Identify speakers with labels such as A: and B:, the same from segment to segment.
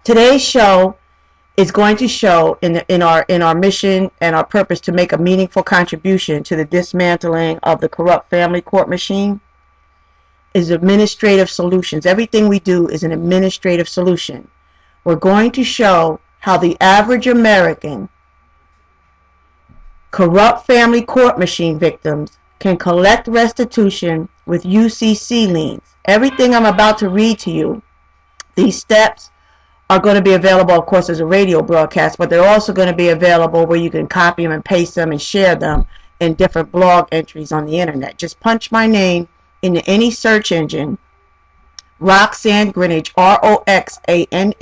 A: Today's show is going to show in our mission and our purpose to make a meaningful contribution to the dismantling of the corrupt family court machine is administrative solutions. Everything we do is an administrative solution. We're going to show how the average American corrupt family court machine victims can collect restitution with UCC liens. Everything I'm about to read to you, these steps are going to be available, of course, as a radio broadcast, but they're also going to be available where you can copy them and paste them and share them in different blog entries on the internet. Just punch my name into any search engine, Roxanne Grinage, Roxanne,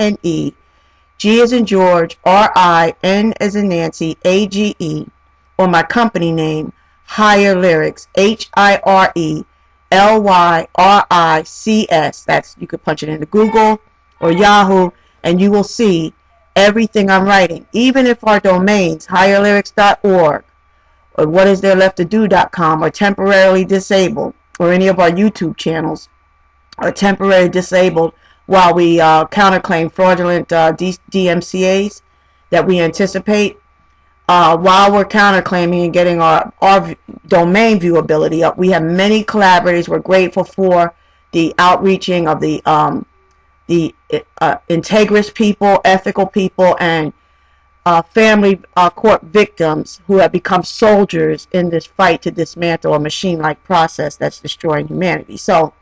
A: G as in George, RIN as in Nancy, AGE, or my company name, Higher Lyrics, HIRELYRICS. That's, you could punch it into Google or Yahoo, and you will see everything I'm writing. Even if our domains, higherlyrics.org, or whaistherelefttado.com, are temporarily disabled, or any of our YouTube channels are temporarily disabled while we counterclaim fraudulent DMCAs that we anticipate, while we're counterclaiming and getting our domain viewability up, we have many collaborators. We're grateful for the outreaching of the integrous people, ethical people, and family court victims who have become soldiers in this fight to dismantle a machine-like process that's destroying humanity. So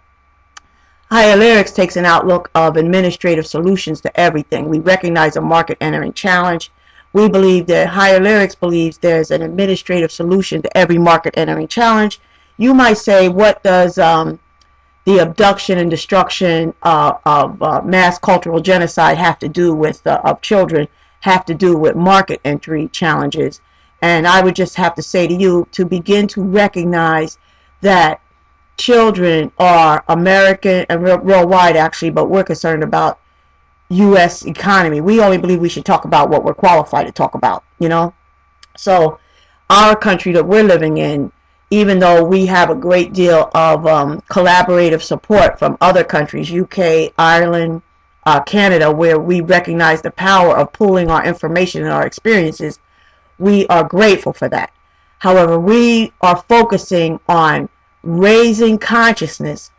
A: Higher Lyrics takes an outlook of administrative solutions to everything. We recognize a market-entering challenge. We believe that Higher Lyrics believes there's an administrative solution to every market-entering challenge. You might say, what does the abduction and destruction of mass cultural genocide have to do with of children, have to do with market entry challenges? And I would just have to say to you to begin to recognize that children are American and worldwide, actually, but we're concerned about U.S. economy. We only believe we should talk about what we're qualified to talk about, you know. So our country that we're living in, even though we have a great deal of collaborative support from other countries, UK, Ireland, Canada, where we recognize the power of pooling our information and our experiences, we are grateful for that. However, we are focusing on raising consciousness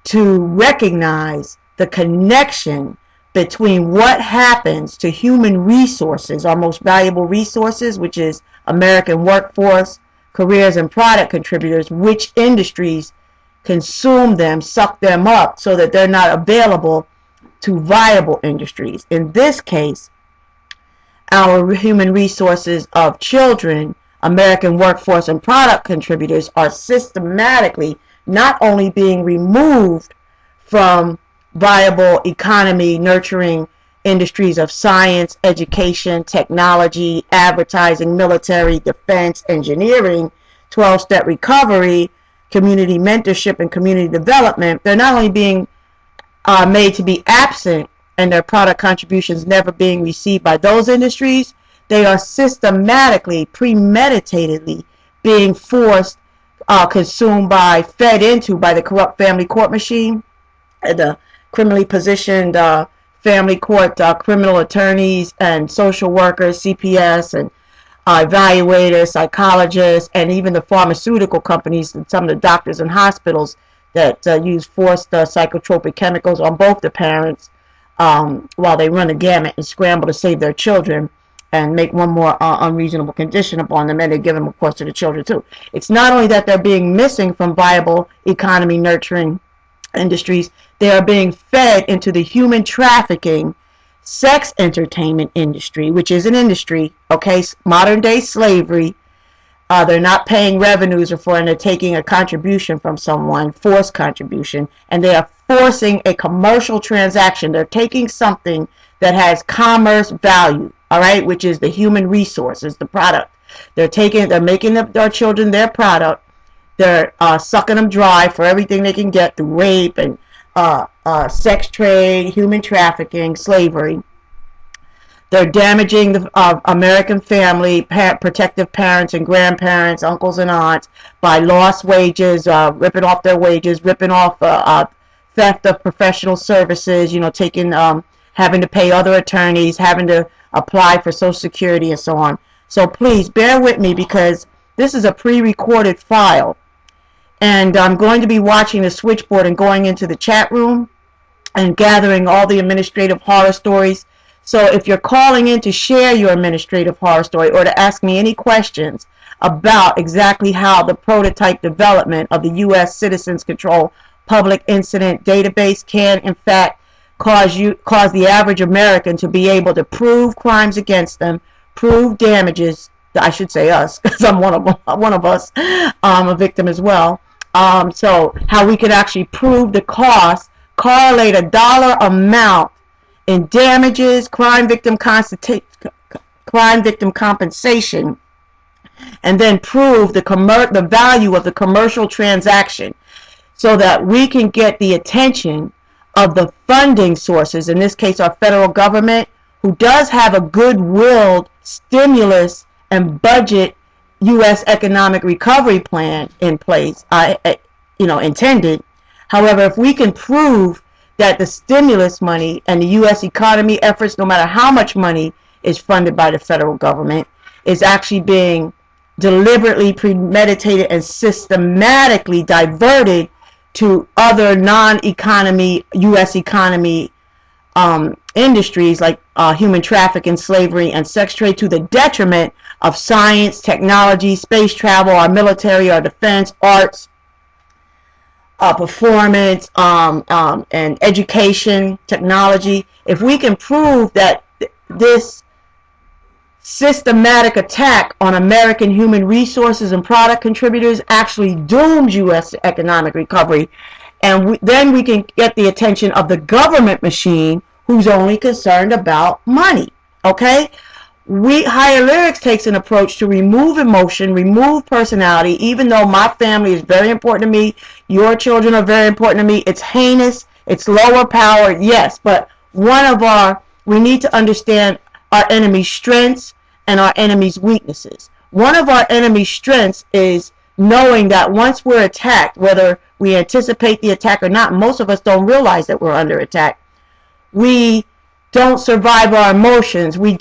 A: to recognize the connection between what happens to human resources, our most valuable resources, which is American workforce, careers, and product contributors, which industries consume them, suck them up, so that they're not available to viable industries. In this case, our human resources of children, American workforce, and product contributors are systematically not only being removed from viable economy nurturing industries of science, education, technology, advertising, military, defense, engineering, 12-step recovery, community mentorship, and community development. They're not only being made to be absent and their product contributions never being received by those industries, they are systematically, premeditatedly being forced, consumed by, fed into by the corrupt family court machine, the criminally positioned family court criminal attorneys and social workers, CPS, and evaluators, psychologists, and even the pharmaceutical companies and some of the doctors and hospitals that use forced psychotropic chemicals on both the parents while they run the gamut and scramble to save their children and make one more unreasonable condition upon them, and they give them, of course, to the children too. It's not only that they're being missing from viable economy nurturing industries, they are being fed into the human trafficking sex entertainment industry, which is an industry, okay, modern day slavery. They're not paying revenues and they're taking a contribution from someone, forced contribution, and they are forcing a commercial transaction. They're taking something that has commerce value, all right, which is the human resources, the product. They're making our children their product. They're sucking them dry for everything they can get through rape and sex trade, human trafficking, slavery. They're damaging the American family, protective parents and grandparents, uncles and aunts, by lost wages, ripping off their wages, ripping off theft of professional services, you know, taking having to pay other attorneys, having to apply for Social Security and so on. So please bear with me because this is a pre-recorded file. And I'm going to be watching the switchboard and going into the chat room and gathering all the administrative horror stories. So if you're calling in to share your administrative horror story or to ask me any questions about exactly how the prototype development of the U.S. Citizens Control Public Incident Database can, in fact, cause the average American to be able to prove crimes against them, prove damages. I should say us, because I'm one of us, a victim as well. So how we could actually prove the cost, correlate a dollar amount in damages, crime victim compensation, and then prove the value of the commercial transaction, so that we can get the attention of the funding sources, in this case our federal government, who does have a good-willed stimulus and budget U.S. economic recovery plan in place, intended. However, if we can prove that the stimulus money and the U.S. economy efforts, no matter how much money is funded by the federal government, is actually being deliberately premeditated and systematically diverted to other non-economy, U.S. economy industries like human trafficking, slavery, and sex trade, to the detriment of science, technology, space travel, our military, our defense, arts, performance, and education, technology. If we can prove that this systematic attack on American human resources and product contributors actually dooms U.S. economic recovery, and then we can get the attention of the government machine, who's only concerned about money. Okay? Higher Lyrics takes an approach to remove emotion, remove personality. Even though my family is very important to me, your children are very important to me, it's heinous, it's lower powered, yes, but we need to understand our enemy's strengths and our enemy's weaknesses. One of our enemy's strengths is knowing that once we're attacked, whether we anticipate the attack or not, most of us don't realize that we're under attack. We don't survive our emotions. We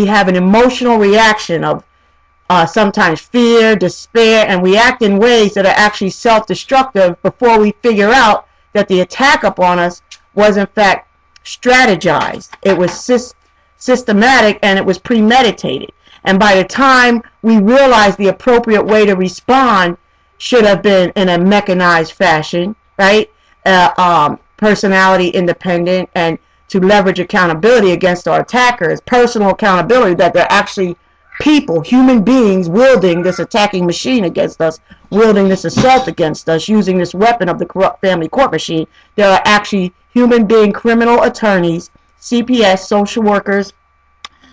A: have an emotional reaction of sometimes fear, despair, and we act in ways that are actually self-destructive before we figure out that the attack upon us was in fact strategized. It was systematic, and it was premeditated. And by the time we realize the appropriate way to respond should have been in a mechanized fashion, right? Personality independent, and to leverage accountability against our attackers, personal accountability, that they're actually people, human beings, wielding this attacking machine against us, wielding this assault against us, using this weapon of the corrupt family court machine. There are actually human being criminal attorneys, CPS, social workers,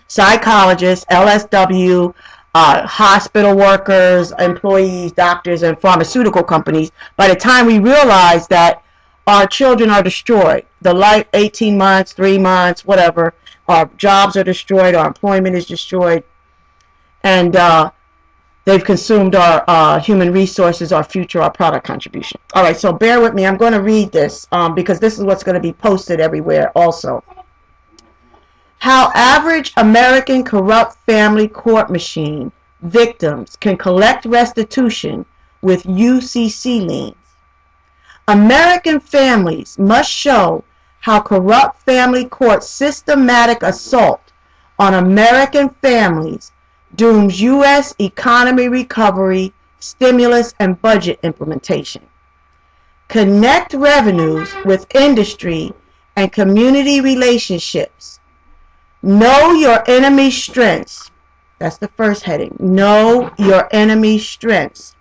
A: psychologists, LSW, hospital workers, employees, doctors, and pharmaceutical companies. By the time we realize that our children are destroyed, the life, 18 months, 3 months, whatever, our jobs are destroyed, our employment is destroyed, and they've consumed our human resources, our future, our product contribution. All right, so bear with me. I'm going to read this because this is what's going to be posted everywhere also. How average American corrupt family court machine victims can collect restitution with UCC liens. American families must show how corrupt family court's systematic assault on American families dooms U.S. economy recovery, stimulus, and budget implementation. Connect revenues with industry and community relationships. Know your enemy's strengths. That's the first heading. Know your enemy's strengths.